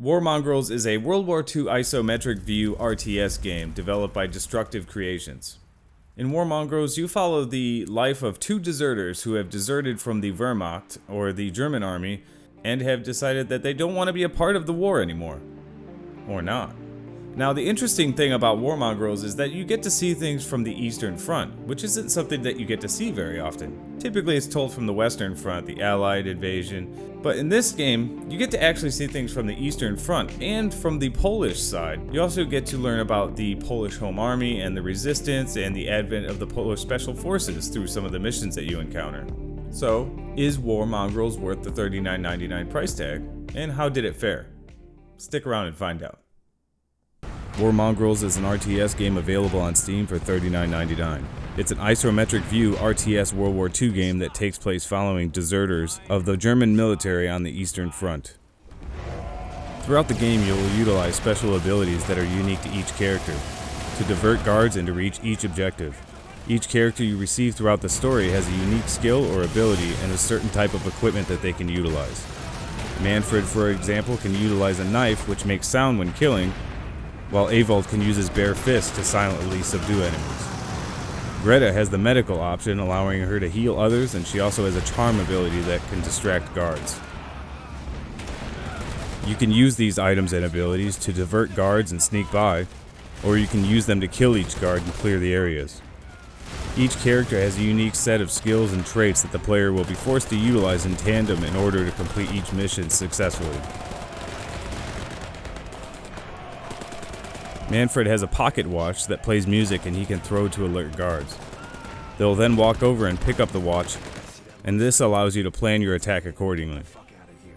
War Mongrels is a World War II isometric view RTS game developed by Destructive Creations. In War Mongrels, you follow the life of two deserters who have deserted from the Wehrmacht, or the German army, and have decided that they don't want to be a part of the war anymore. Or not. Now, the interesting thing about War Mongrels is that you get to see things from the Eastern Front, which isn't something that you get to see very often. Typically, it's told from the Western Front, the Allied invasion, but in this game, you get to actually see things from the Eastern Front and from the Polish side. You also get to learn about the Polish Home Army and the resistance and the advent of the Polish Special Forces through some of the missions that you encounter. So, is War Mongrels worth the $39.99 price tag, and how did it fare? Stick around and find out. War Mongrels is an RTS game available on Steam for $39.99. It's an isometric view RTS World War II game that takes place following deserters of the German military on the Eastern Front. Throughout the game, you will utilize special abilities that are unique to each character, to divert guards and to reach each objective. Each character you receive throughout the story has a unique skill or ability and a certain type of equipment that they can utilize. Manfred, for example, can utilize a knife which makes sound when killing, while Avold can use his bare fist to silently subdue enemies. Greta has the medical option, allowing her to heal others, and she also has a charm ability that can distract guards. You can use these items and abilities to divert guards and sneak by, or you can use them to kill each guard and clear the areas. Each character has a unique set of skills and traits that the player will be forced to utilize in tandem in order to complete each mission successfully. Manfred has a pocket watch that plays music and he can throw to alert guards. They'll then walk over and pick up the watch, and this allows you to plan your attack accordingly.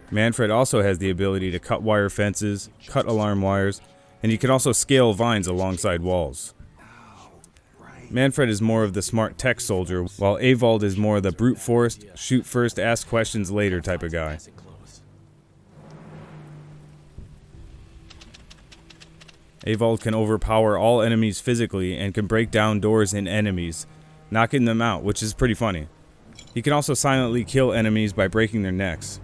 Manfred also has the ability to cut wire fences, cut alarm wires, and he can also scale vines alongside walls. Manfred is more of the smart tech soldier, while Avold is more of the brute force, shoot first, ask questions later type of guy. Avold can overpower all enemies physically and can break down doors in enemies, knocking them out, which is pretty funny. He can also silently kill enemies by breaking their necks.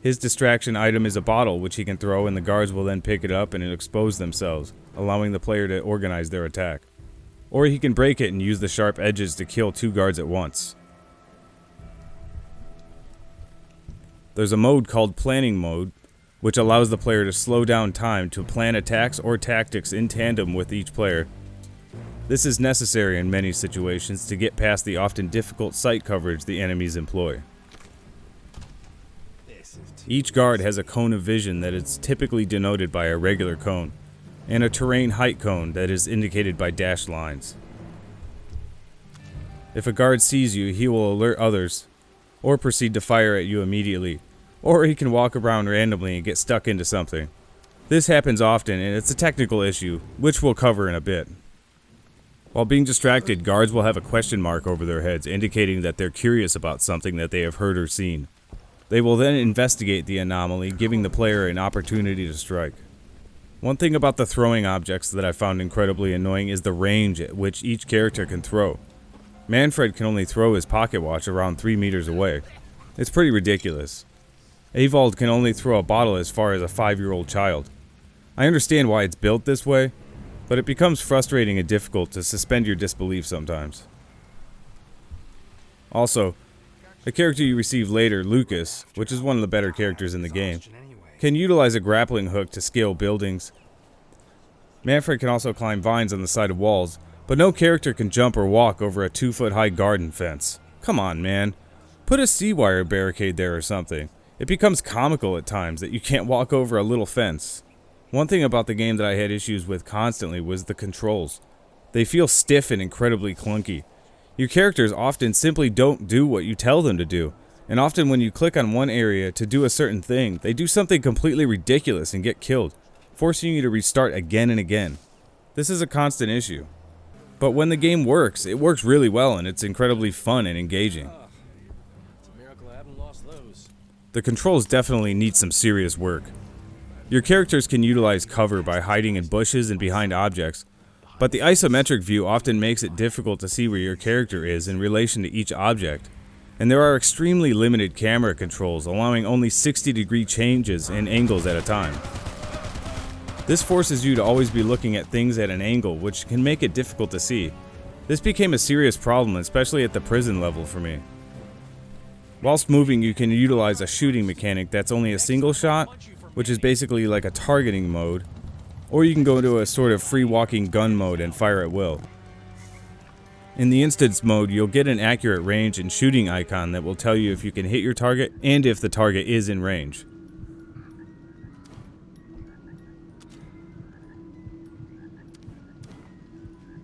His distraction item is a bottle which he can throw, and the guards will then pick it up and expose themselves, allowing the player to organize their attack. Or he can break it and use the sharp edges to kill two guards at once. There's a mode called Planning Mode, which allows the player to slow down time to plan attacks or tactics in tandem with each player. This is necessary in many situations to get past the often difficult sight coverage the enemies employ. Each guard has a cone of vision that is typically denoted by a regular cone, and a terrain height cone that is indicated by dashed lines. If a guard sees you, he will alert others, or proceed to fire at you immediately, or he can walk around randomly and get stuck into something. This happens often, and it's a technical issue, which we'll cover in a bit. While being distracted, guards will have a question mark over their heads, indicating that they're curious about something that they have heard or seen. They will then investigate the anomaly, giving the player an opportunity to strike. One thing about the throwing objects that I found incredibly annoying is the range at which each character can throw. Manfred can only throw his pocket watch around 3 meters away. It's pretty ridiculous. Avold can only throw a bottle as far as a 5-year-old child. I understand why it's built this way, but it becomes frustrating and difficult to suspend your disbelief sometimes. Also, the character you receive later, Lucas, which is one of the better characters in the game, can utilize a grappling hook to scale buildings. Manfred can also climb vines on the side of walls, but no character can jump or walk over a 2-foot-high garden fence. Come on, man. Put a C-wire barricade there or something. It becomes comical at times that you can't walk over a little fence. One thing about the game that I had issues with constantly was the controls. They feel stiff and incredibly clunky. Your characters often simply don't do what you tell them to do, and often when you click on one area to do a certain thing, they do something completely ridiculous and get killed, forcing you to restart again and again. This is a constant issue. But when the game works, it works really well and it's incredibly fun and engaging. The controls definitely need some serious work. Your characters can utilize cover by hiding in bushes and behind objects, but the isometric view often makes it difficult to see where your character is in relation to each object, and there are extremely limited camera controls, allowing only 60-degree changes in angles at a time. This forces you to always be looking at things at an angle, which can make it difficult to see. This became a serious problem, especially at the prison level for me. Whilst moving, you can utilize a shooting mechanic that's only a single shot, which is basically like a targeting mode, or you can go into a sort of free walking gun mode and fire at will. In the instance mode, you'll get an accurate range and shooting icon that will tell you if you can hit your target and if the target is in range.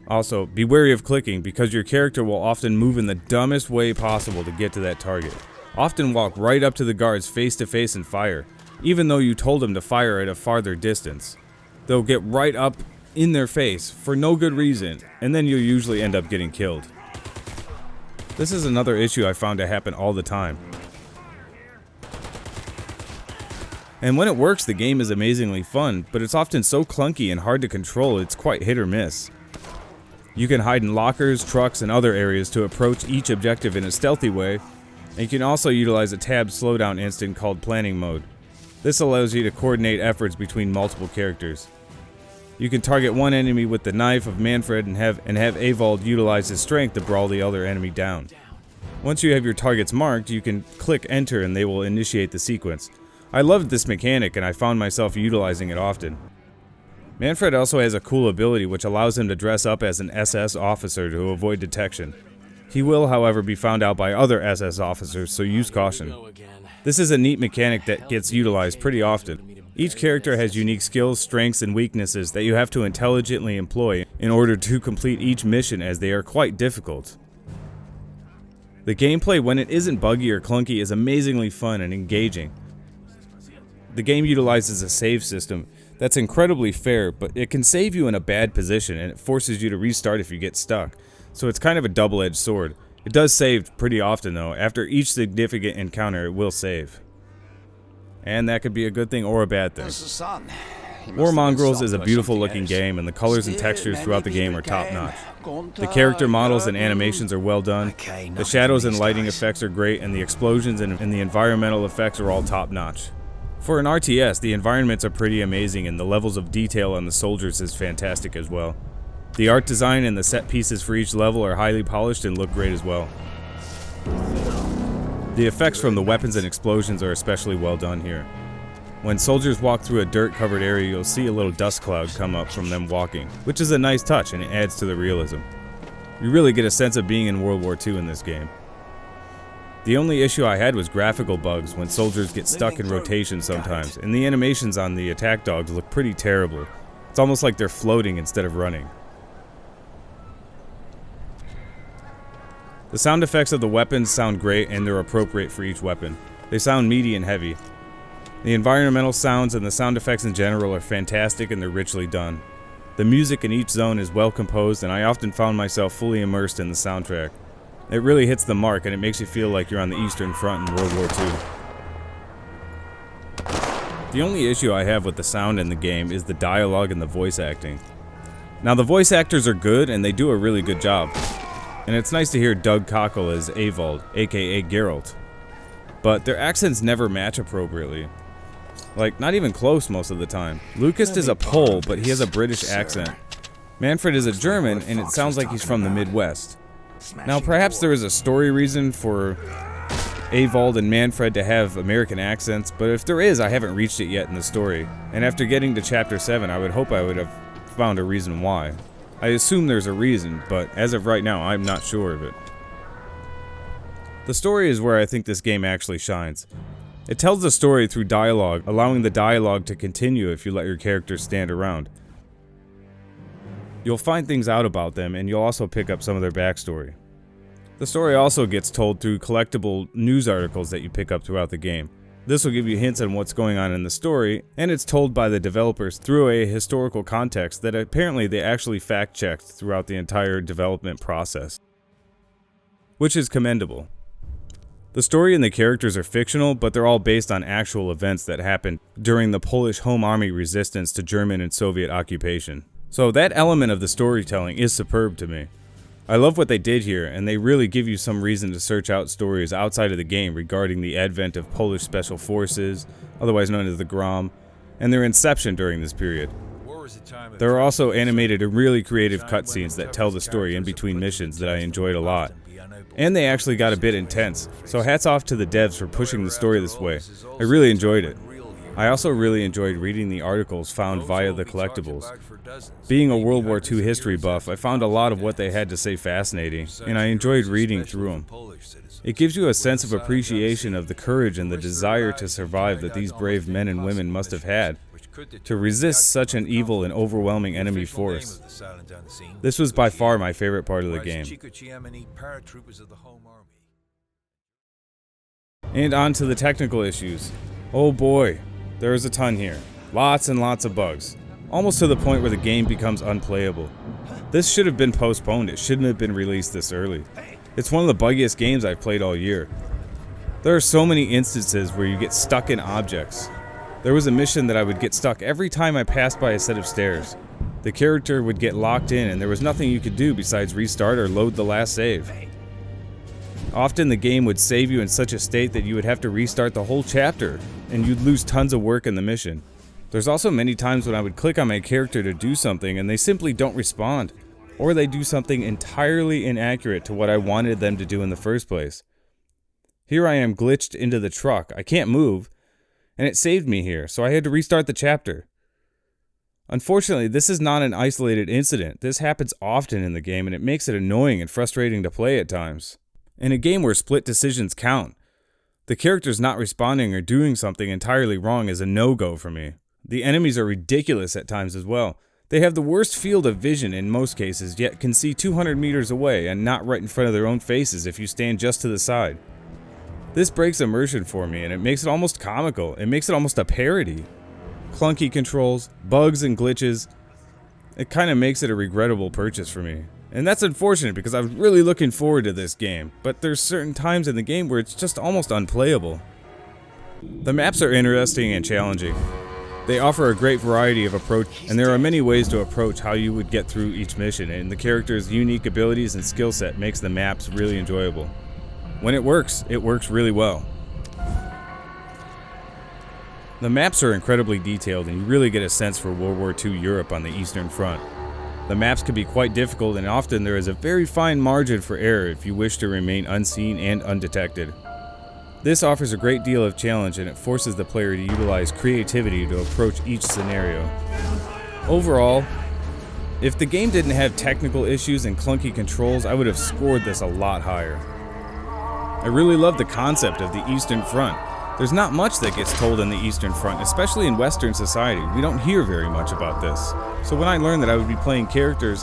Also, be wary of clicking because your character will often move in the dumbest way possible to get to that target. Often walk right up to the guards face to face and fire, even though you told them to fire at a farther distance. They'll get right up in their face for no good reason, and then you'll usually end up getting killed. This is another issue I found to happen all the time. And when it works, the game is amazingly fun, but it's often so clunky and hard to control it's quite hit or miss. You can hide in lockers, trucks, and other areas to approach each objective in a stealthy way, and you can also utilize a tab slowdown instant called planning mode. This allows you to coordinate efforts between multiple characters. You can target one enemy with the knife of Manfred and have Avald utilize his strength to brawl the other enemy down. Once you have your targets marked, you can click enter and they will initiate the sequence. I loved this mechanic and I found myself utilizing it often. Manfred also has a cool ability which allows him to dress up as an SS officer to avoid detection. He will, however, be found out by other SS officers, so use caution. This is a neat mechanic that gets utilized pretty often. Each character has unique skills, strengths, and weaknesses that you have to intelligently employ in order to complete each mission, as they are quite difficult. The gameplay, when it isn't buggy or clunky, is amazingly fun and engaging. The game utilizes a save system that's incredibly fair, but it can save you in a bad position and it forces you to restart if you get stuck. So it's kind of a double-edged sword. It does save pretty often though. After each significant encounter, it will save. And that could be a good thing or a bad thing. War Mongrels is a beautiful looking game, and the colors and textures throughout the game are top-notch. The character models and animations are well done, the shadows and lighting effects are great, and the explosions and the environmental effects are all top-notch. For an RTS, the environments are pretty amazing, and the levels of detail on the soldiers is fantastic as well. The art design and the set pieces for each level are highly polished and look great as well. The effects from the weapons and explosions are especially well done here. When soldiers walk through a dirt-covered area, you'll see a little dust cloud come up from them walking, which is a nice touch and it adds to the realism. You really get a sense of being in World War II in this game. The only issue I had was graphical bugs when soldiers get stuck in rotation sometimes, and the animations on the attack dogs look pretty terrible. It's almost like they're floating instead of running. The sound effects of the weapons sound great and they're appropriate for each weapon. They sound meaty and heavy. The environmental sounds and the sound effects in general are fantastic and they're richly done. The music in each zone is well composed, and I often found myself fully immersed in the soundtrack. It really hits the mark and it makes you feel like you're on the Eastern Front in World War II. The only issue I have with the sound in the game is the dialogue and the voice acting. Now the voice actors are good and they do a really good job. And it's nice to hear Doug Cockle as Avald, aka Geralt. But their accents never match appropriately. Like, not even close most of the time. Lucas is a Pole, but he has a British accent. Manfred is a German, and it sounds like he's from the Midwest. Now, perhaps there is a story reason for Avald and Manfred to have American accents, but if there is, I haven't reached it yet in the story. And after getting to Chapter 7, I would hope I would have found a reason why. I assume there's a reason, but as of right now, I'm not sure of it. The story is where I think this game actually shines. It tells the story through dialogue, allowing the dialogue to continue if you let your characters stand around. You'll find things out about them, and you'll also pick up some of their backstory. The story also gets told through collectible news articles that you pick up throughout the game. This will give you hints on what's going on in the story, and it's told by the developers through a historical context that apparently they actually fact-checked throughout the entire development process, which is commendable. The story and the characters are fictional, but they're all based on actual events that happened during the Polish Home Army resistance to German and Soviet occupation. So that element of the storytelling is superb to me. I love what they did here, and they really give you some reason to search out stories outside of the game regarding the advent of Polish Special Forces, otherwise known as the GROM, and their inception during this period. There are also animated and really creative cutscenes that tell the story in between missions that I enjoyed a lot. And they actually got a bit intense, so hats off to the devs for pushing the story this way. I really enjoyed it. I also really enjoyed reading the articles found via the collectibles. Being a World War II history buff, I found a lot of what they had to say fascinating, and I enjoyed reading through them. It gives you a sense of appreciation of the courage and the desire to survive that these brave men and women must have had to resist such an evil and overwhelming enemy force. This was by far my favorite part of the game. And on to the technical issues. Oh boy, there is a ton here. Lots and lots of bugs. Almost to the point where the game becomes unplayable. This should have been postponed. It shouldn't have been released this early. It's one of the buggiest games I've played all year. There are so many instances where you get stuck in objects. There was a mission that I would get stuck every time I passed by a set of stairs. The character would get locked in and there was nothing you could do besides restart or load the last save. Often the game would save you in such a state that you would have to restart the whole chapter, and you'd lose tons of work in the mission. There's also many times when I would click on my character to do something and they simply don't respond, or they do something entirely inaccurate to what I wanted them to do in the first place. Here I am glitched into the truck, I can't move, and it saved me here, so I had to restart the chapter. Unfortunately, this is not an isolated incident. This happens often in the game and it makes it annoying and frustrating to play at times. In a game where split decisions count, the characters not responding or doing something entirely wrong is a no-go for me. The enemies are ridiculous at times as well. They have the worst field of vision in most cases, yet can see 200 meters away and not right in front of their own faces if you stand just to the side. This breaks immersion for me and it makes it almost comical. It makes it almost a parody. Clunky controls, bugs and glitches. It kind of makes it a regrettable purchase for me. And that's unfortunate because I was really looking forward to this game, but there's certain times in the game where it's just almost unplayable. The maps are interesting and challenging. They offer a great variety of approach, and there are many ways to approach how you would get through each mission, and the character's unique abilities and skill set makes the maps really enjoyable. When it works really well. The maps are incredibly detailed, and you really get a sense for World War II Europe on the Eastern Front. The maps can be quite difficult, and often there is a very fine margin for error if you wish to remain unseen and undetected. This offers a great deal of challenge, and it forces the player to utilize creativity to approach each scenario. Overall, if the game didn't have technical issues and clunky controls, I would have scored this a lot higher. I really love the concept of the Eastern Front. There's not much that gets told in the Eastern Front, especially in Western society. We don't hear very much about this. So when I learned that I would be playing characters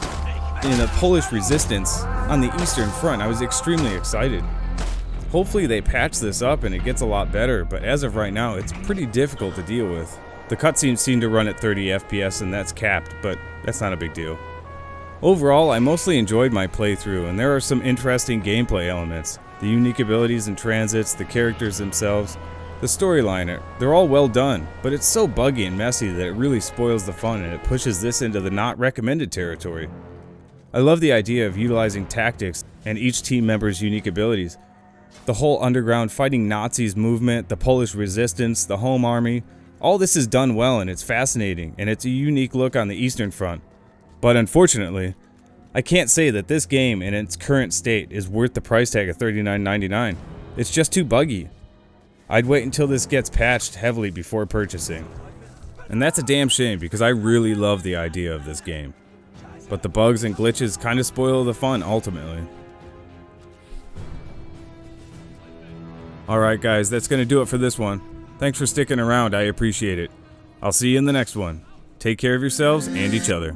in the Polish resistance on the Eastern Front, I was extremely excited. Hopefully they patch this up and it gets a lot better, but as of right now, it's pretty difficult to deal with. The cutscenes seem to run at 30 FPS and that's capped, but that's not a big deal. Overall, I mostly enjoyed my playthrough, and there are some interesting gameplay elements. The unique abilities and transits, the characters themselves, the storyline, they're all well done, but it's so buggy and messy that it really spoils the fun and it pushes this into the not recommended territory. I love the idea of utilizing tactics and each team member's unique abilities. The whole underground fighting Nazis movement, the Polish resistance, the home army, all this is done well and it's fascinating and it's a unique look on the Eastern Front. But unfortunately, I can't say that this game in its current state is worth the price tag of $39.99. It's just too buggy. I'd wait until this gets patched heavily before purchasing. And that's a damn shame because I really love the idea of this game. But the bugs and glitches kind of spoil the fun ultimately. Alright guys, that's going to do it for this one. Thanks for sticking around, I appreciate it. I'll see you in the next one. Take care of yourselves and each other.